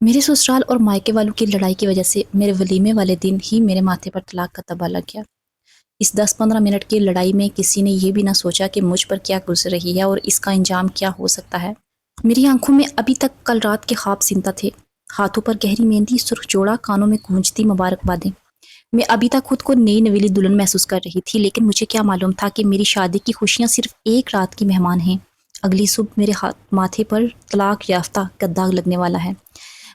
میرے سسرال اور مائکے والوں کی لڑائی کی وجہ سے میرے ولیمے والے دن ہی میرے ماتھے پر طلاق کا تبا لگ گیا۔ اس 10-15 منٹ کی لڑائی میں کسی نے یہ بھی نہ سوچا کہ مجھ پر کیا گزر رہی ہے اور اس کا انجام کیا ہو سکتا ہے۔ میری آنکھوں میں ابھی تک کل رات کے خواب زندہ تھے، ہاتھوں پر گہری مہندی، سرخ جوڑا، کانوں میں گونجتی مبارکبادیں۔ میں ابھی تک خود کو نئی نویلی دلہن محسوس کر رہی تھی، لیکن مجھے کیا معلوم تھا کہ میری شادی کی خوشیاں صرف ایک رات کی مہمان ہیں۔ اگلی صبح میرے ماتھے پر طلاق یافتہ کا داغ لگنے والا ہے۔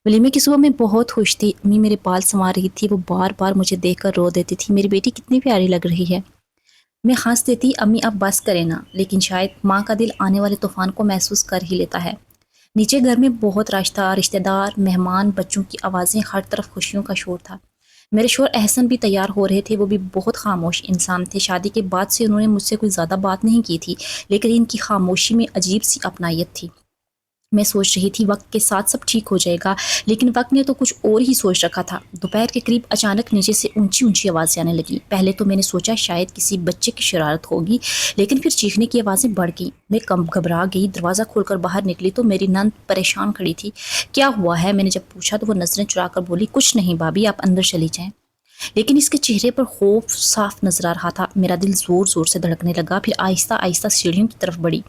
ولیمے کی صبح میں بہت خوش تھی، امی میرے بال سنوار رہی تھی، وہ بار بار مجھے دیکھ کر رو دیتی تھی، میری بیٹی کتنی پیاری لگ رہی ہے۔ میں ہنس دیتی، امی اب بس کرے نا، لیکن شاید ماں کا دل آنے والے طوفان کو محسوس کر ہی لیتا ہے۔ نیچے گھر میں بہت رش تھا، رشتہ دار، مہمان، بچوں کی آوازیں، ہر طرف خوشیوں کا شور تھا۔ میرے شوہر احسن بھی تیار ہو رہے تھے، وہ بھی بہت خاموش انسان تھے۔ شادی کے بعد سے انہوں نے مجھ سے کوئی زیادہ بات نہیں کی تھی، لیکن ان کی خاموشی میں عجیب سی اپنائیت تھی۔ میں سوچ رہی تھی وقت کے ساتھ سب ٹھیک ہو جائے گا، لیکن وقت نے تو کچھ اور ہی سوچ رکھا تھا۔ دوپہر کے قریب اچانک نیچے سے اونچی اونچی آوازیں آنے لگی۔ پہلے تو میں نے سوچا شاید کسی بچے کی شرارت ہوگی، لیکن پھر چیخنے کی آوازیں بڑھ گئیں۔ میں کم گھبرا گئی، دروازہ کھول کر باہر نکلی تو میری نند پریشان کھڑی تھی۔ کیا ہوا ہے؟ میں نے جب پوچھا تو وہ نظریں چرا کر بولی، کچھ نہیں بھابھی، آپ اندر چلی جائیں۔ لیکن اس کے چہرے پر خوف صاف نظر آ رہا تھا۔ میرا دل زور زور سے دھڑکنے لگا، پھر آہستہ آہستہ سیڑھیوں کی طرف بڑھی۔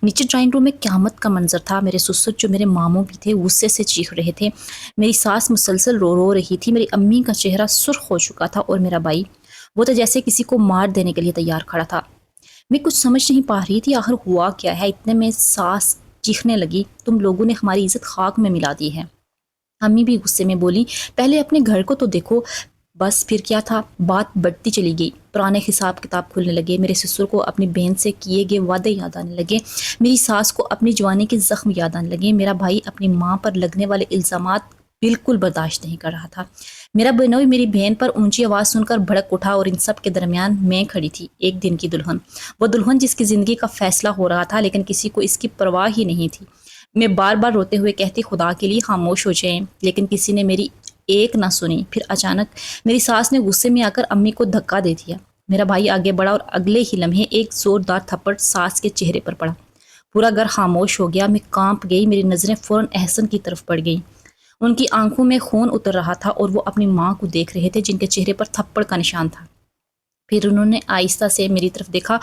نیچے ڈرائنگ روم میں قیامت کا منظر تھا۔ میرے سسر جو میرے ماموں بھی تھے غصے سے چیخ رہے تھے، میری ساس مسلسل رو رہی تھی، میری امی کا چہرہ سرخ ہو چکا تھا، اور میرا بھائی وہ تو جیسے کسی کو مار دینے کے لیے تیار کھڑا تھا۔ میں کچھ سمجھ نہیں پا رہی تھی آخر ہوا کیا ہے۔ اتنے میں ساس چیخنے لگی، تم لوگوں نے ہماری عزت خاک میں ملا دی ہے۔ امی بھی غصے میں بولی، پہلے اپنے گھر کو تو دیکھو۔ بس پھر کیا تھا، بات بڑھتی چلی گئی، پرانے حساب کتاب کھلنے لگے۔ میرے سسر کو اپنی بہن سے کیے گئے وعدے یاد آنے لگے، میری ساس کو اپنی جوانی کے زخم یاد آنے لگے، میرا بھائی اپنی ماں پر لگنے والے الزامات بالکل برداشت نہیں کر رہا تھا۔ میرا بہنوئی میری بہن پر اونچی آواز سن کر بھڑک اٹھا، اور ان سب کے درمیان میں کھڑی تھی، ایک دن کی دلہن، وہ دلہن جس کی زندگی کا فیصلہ ہو رہا تھا، لیکن کسی کو اس کی پرواہ ہی نہیں تھی۔ میں بار بار روتے ہوئے کہتی، خدا کے لیے خاموش ہو جائیں، لیکن کسی نے میری ایک نہ سنی۔ پھر اچانک میری ساس نے غصے میں آ کر امی کو دھکا دے دیا۔ میرا بھائی آگے بڑھا اور اگلے ہی لمحے ایک زوردار تھپڑ ساس کے چہرے پر پڑا۔ پورا گھر خاموش ہو گیا، میں کانپ گئی، میری نظریں فوراً احسن کی طرف بڑھ گئیں۔ ان کی آنکھوں میں خون اتر رہا تھا، اور وہ اپنی ماں کو دیکھ رہے تھے جن کے چہرے پر تھپڑ کا نشان تھا۔ پھر انہوں نے آہستہ سے میری طرف دیکھا۔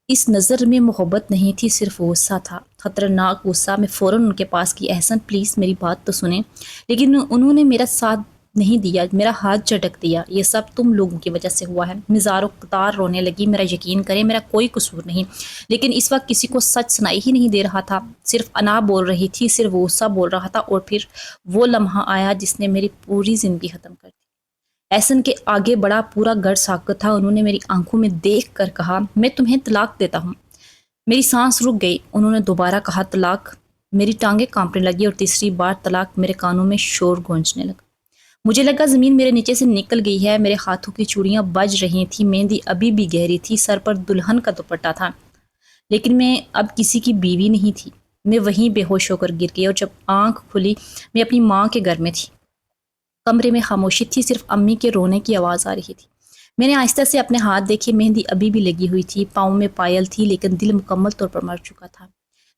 اس نظر میں محبت نہیں تھی، صرف غصہ تھا، خطرناک غصہ۔ میں فوراً ان کے پاس کی، احسن پلیز میری بات تو سنیں۔ لیکن انہوں نے میرا ساتھ نہیں دیا، میرا ہاتھ جھٹک دیا، یہ سب تم لوگوں کی وجہ سے ہوا ہے۔ میں زاروں قطار رونے لگی، میرا یقین کریں میرا کوئی قصور نہیں، لیکن اس وقت کسی کو سچ سنائی ہی نہیں دے رہا تھا، صرف انا بول رہی تھی، صرف غصہ بول رہا تھا۔ اور پھر وہ لمحہ آیا جس نے میری پوری زندگی ختم کر دی۔ احسن کے آگے بڑا، پورا گھر ساکت تھا۔ انہوں نے میری آنکھوں میں دیکھ کر کہا، میں تمہیں طلاق دیتا ہوں۔ میری سانس رک گئی۔ انہوں نے دوبارہ کہا، طلاق؟ میری ٹانگیں کانپنے لگی، اور تیسری بار طلاق میرے کانوں میں شور گونجنے لگا۔ مجھے لگا زمین میرے نیچے سے نکل گئی ہے، میرے ہاتھوں کی چوڑیاں بج رہی تھیں، مہندی ابھی بھی گہری تھی، سر پر دلہن کا دوپٹہ تھا، لیکن میں اب کسی کی بیوی نہیں تھی۔ میں وہیں بے ہوش ہو کر گر گئی، اور جب آنکھ کھلی میں اپنی ماں کے گھر میں تھی۔ کمرے میں خاموشی تھی، صرف امی کے رونے کی آواز آ رہی تھی۔ میں نے آہستہ سے اپنے ہاتھ دیکھے، مہندی ابھی بھی لگی ہوئی تھی، پاؤں میں پائل تھی، لیکن دل مکمل طور پر مر چکا تھا۔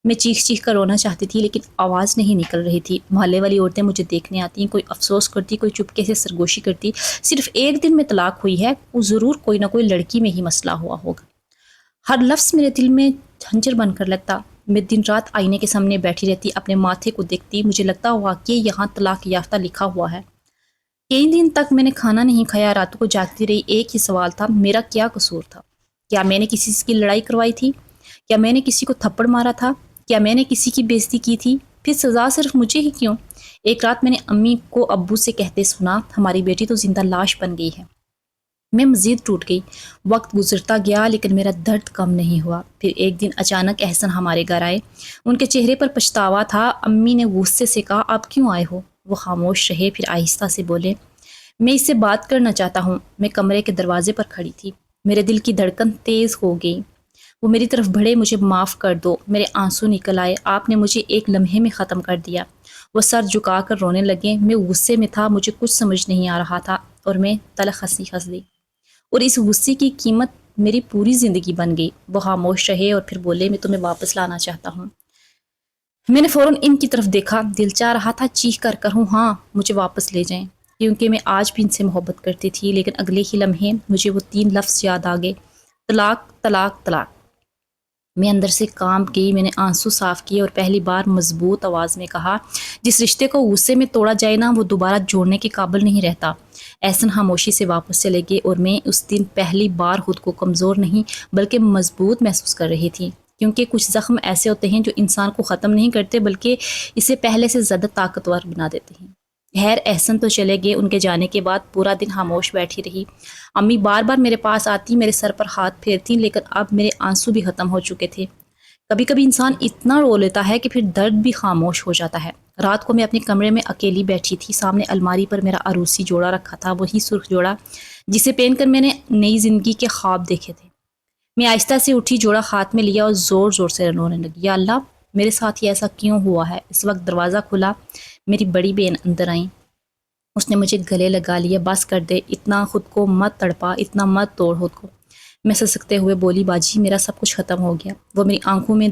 میں چیخ چیخ کر رونا چاہتی تھی، لیکن آواز نہیں نکل رہی تھی۔ محلے والی عورتیں مجھے دیکھنے آتی، کوئی افسوس کرتی، کوئی چپکے سے سرگوشی کرتی، صرف ایک دن میں طلاق ہوئی ہے، وہ ضرور کوئی نہ کوئی لڑکی میں ہی مسئلہ ہوا ہوگا۔ ہر لفظ میرے دل میں جھنجر بن کر لگتا۔ میں دن رات آئینے کے سامنے بیٹھی رہتی، اپنے ماتھے کو دیکھتی، مجھے لگتا واقعی یہاں طلاق یافتہ لکھا ہوا ہے۔ کئی دن تک میں نے کھانا نہیں کھایا، راتوں کو جاگتی رہی۔ ایک ہی سوال تھا، میرا کیا قصور تھا؟ کیا میں نے کسی کی لڑائی کروائی تھی؟ کیا میں نے کسی کو تھپڑ مارا تھا؟ کیا میں نے کسی کی بےعزتی کی تھی؟ پھر سزا صرف مجھے ہی کیوں؟ ایک رات میں نے امی کو ابو سے کہتے سنا، ہماری بیٹی تو زندہ لاش بن گئی ہے۔ میں مزید ٹوٹ گئی۔ وقت گزرتا گیا، لیکن میرا درد کم نہیں ہوا۔ پھر ایک دن اچانک احسن ہمارے گھر آئے، ان کے چہرے پر پچھتاوا تھا۔ امی نے غصے سے کہا، آپ کیوں آئے ہو؟ وہ خاموش رہے، پھر آہستہ سے بولے، میں اس سے بات کرنا چاہتا ہوں۔ میں کمرے کے دروازے پر کھڑی تھی، میرے دل کی دھڑکن تیز ہو گئی۔ وہ میری طرف بڑھے، مجھے معاف کر دو۔ میرے آنسو نکل آئے، آپ نے مجھے ایک لمحے میں ختم کر دیا۔ وہ سر جھکا کر رونے لگے۔ میں غصے میں تھا، مجھے کچھ سمجھ نہیں آ رہا تھا، اور میں تلخ ہنسی ہنس دی، اور اس غصے کی قیمت میری پوری زندگی بن گئی۔ وہ خاموش رہے اور پھر بولے، میں تمہیں واپس لانا چاہتا ہوں۔ میں نے فوراً ان کی طرف دیکھا، دل چاہ رہا تھا چیخ کر کہوں ہاں مجھے واپس لے جائیں، کیونکہ میں آج بھی ان سے محبت کرتی تھی، لیکن اگلے ہی لمحے مجھے وہ 3 لفظ یاد آ گئے، طلاق طلاق طلاق۔ میں اندر سے کانپ گئی، میں نے آنسو صاف کیے اور پہلی بار مضبوط آواز میں کہا، جس رشتے کو غصے میں توڑا جائے نا وہ دوبارہ جوڑنے کے قابل نہیں رہتا۔ احسن خاموشی سے واپس چلے گئے اور میں اس دن پہلی بار خود کو کمزور نہیں بلکہ مضبوط محسوس کر رہی تھی، کیونکہ کچھ زخم ایسے ہوتے ہیں جو انسان کو ختم نہیں کرتے بلکہ اسے پہلے سے زیادہ طاقتور بنا دیتے ہیں۔ خیر احسن تو چلے گئے، ان کے جانے کے بعد پورا دن خاموش بیٹھی رہی۔ امی بار بار میرے پاس آتی، میرے سر پر ہاتھ پھیرتی، لیکن اب میرے آنسو بھی ختم ہو چکے تھے۔ کبھی کبھی انسان اتنا رو لیتا ہے کہ پھر درد بھی خاموش ہو جاتا ہے۔ رات کو میں اپنے کمرے میں اکیلی بیٹھی تھی، سامنے الماری پر میرا عروسی جوڑا رکھا تھا، وہی سرخ جوڑا جسے پہن کر میں نے نئی زندگی کے خواب دیکھے تھے۔ میں آہستہ سے اٹھی، جوڑا ہاتھ میں لیا اور زور زور سے رونے لگی، یا اللہ میرے ساتھ یہ ایسا کیوں ہوا ہے؟ اس وقت دروازہ کھلا، میری بڑی بہن اندر آئیں۔ اس نے مجھے گلے لگا لیا، بس کر دے، اتنا خود کو مت تڑپا، اتنا مت توڑ خود کو۔ میں سسکتے ہوئے بولی، باجی میرا سب کچھ ختم ہو گیا۔ وہ میری آنکھوں میں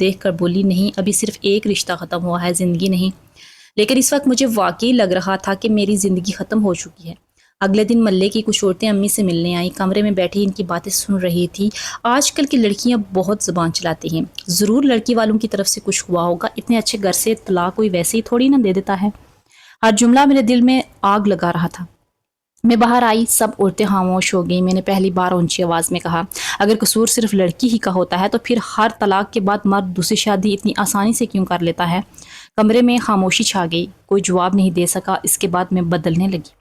دیکھ کر بولی، نہیں ابھی صرف ایک رشتہ ختم ہوا ہے، زندگی نہیں۔ لیکن اس وقت مجھے واقعی لگ رہا تھا کہ میری زندگی ختم ہو چکی ہے۔ اگلے دن محلے کی کچھ عورتیں امی سے ملنے آئیں، کمرے میں بیٹھی ان کی باتیں سن رہی تھی۔ آج کل کی لڑکیاں بہت زبان چلاتی ہیں، ضرور لڑکی والوں کی طرف سے کچھ ہوا ہوگا، اتنے اچھے گھر سے طلاق کوئی ویسے ہی تھوڑی نہ دے دیتا ہے۔ ہر جملہ میرے دل میں آگ لگا رہا تھا۔ میں باہر آئی، سب عورتیں خاموش ہو گئیں۔ میں نے پہلی بار اونچی آواز میں کہا، اگر قصور صرف لڑکی ہی کا ہوتا ہے تو پھر ہر طلاق کے بعد مرد دوسری شادی اتنی آسانی سے کیوں کر لیتا ہے؟ کمرے میں خاموشی چھا گئی، کوئی جواب نہیں دے سکا۔ اس کے بعد میں بدلنے لگی۔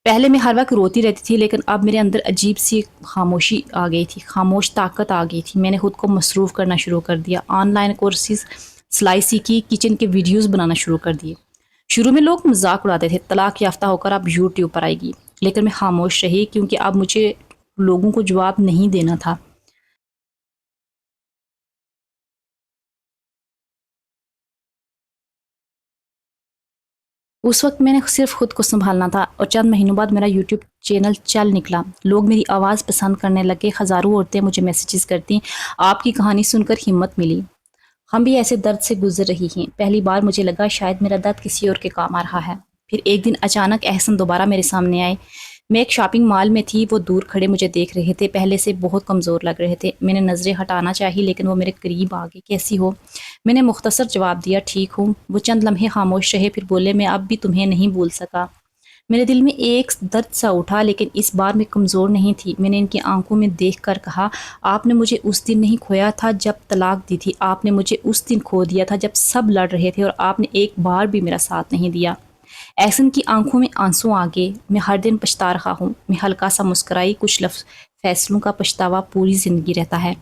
پہلے میں ہر وقت روتی رہتی تھی، لیکن اب میرے اندر عجیب سی خاموشی آ گئی تھی، خاموش طاقت آ گئی تھی۔ میں نے خود کو مصروف کرنا شروع کر دیا، آن لائن کورسز، سلائی سیکھی، کچن کے ویڈیوز بنانا شروع کر دیے۔ شروع میں لوگ مذاق اڑاتے تھے، طلاق یافتہ ہو کر اب یوٹیوب پر آئے گی، لیکن میں خاموش رہی کیونکہ اب مجھے لوگوں کو جواب نہیں دینا تھا۔ اس وقت میں نے صرف خود کو سنبھالنا تھا اور چند مہینوں بعد میرا یوٹیوب چینل چل نکلا، لوگ میری آواز پسند کرنے لگے، ہزاروں عورتیں مجھے میسیجز کرتی، آپ کی کہانی سن کر ہمت ملی، ہم بھی ایسے درد سے گزر رہی ہیں۔ پہلی بار مجھے لگا شاید میرا درد کسی اور کے کام آ رہا ہے۔ پھر ایک دن اچانک احسن دوبارہ میرے سامنے آئے۔ میں ایک شاپنگ مال میں تھی، وہ دور کھڑے مجھے دیکھ رہے تھے، پہلے سے بہت کمزور لگ رہے تھے۔ میں نے نظریں ہٹانا چاہی لیکن وہ میرے قریب آ گئے، کیسی ہو؟ میں نے مختصر جواب دیا، ٹھیک ہوں۔ وہ چند لمحے خاموش رہے، پھر بولے، میں اب بھی تمہیں نہیں بھول سکا۔ میرے دل میں ایک درد سا اٹھا، لیکن اس بار میں کمزور نہیں تھی۔ میں نے ان کی آنکھوں میں دیکھ کر کہا، آپ نے مجھے اس دن نہیں کھویا تھا جب طلاق دی تھی، آپ نے مجھے اس دن کھو دیا تھا جب سب لڑ رہے تھے اور آپ نے ایک بار بھی میرا ساتھ نہیں دیا۔ احسن کی آنکھوں میں آنسو آ گئے، میں ہر دن پچھتا رہا ہوں۔ میں ہلکا سا مسکرائی، کچھ لفظ فیصلوں کا پچھتاوا پوری زندگی رہتا ہے۔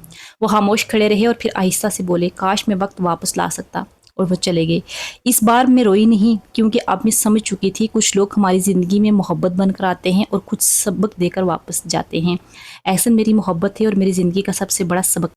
وہ خاموش کھڑے رہے اور پھر آہستہ سے بولے، کاش میں وقت واپس لا سکتا، اور وہ چلے گئے۔ اس بار میں روئی نہیں، کیونکہ اب میں سمجھ چکی تھی کچھ لوگ ہماری زندگی میں محبت بن کر آتے ہیں اور کچھ سبق دے کر واپس جاتے ہیں۔ احسن میری محبت ہے اور میری زندگی کا سب سے بڑا سبق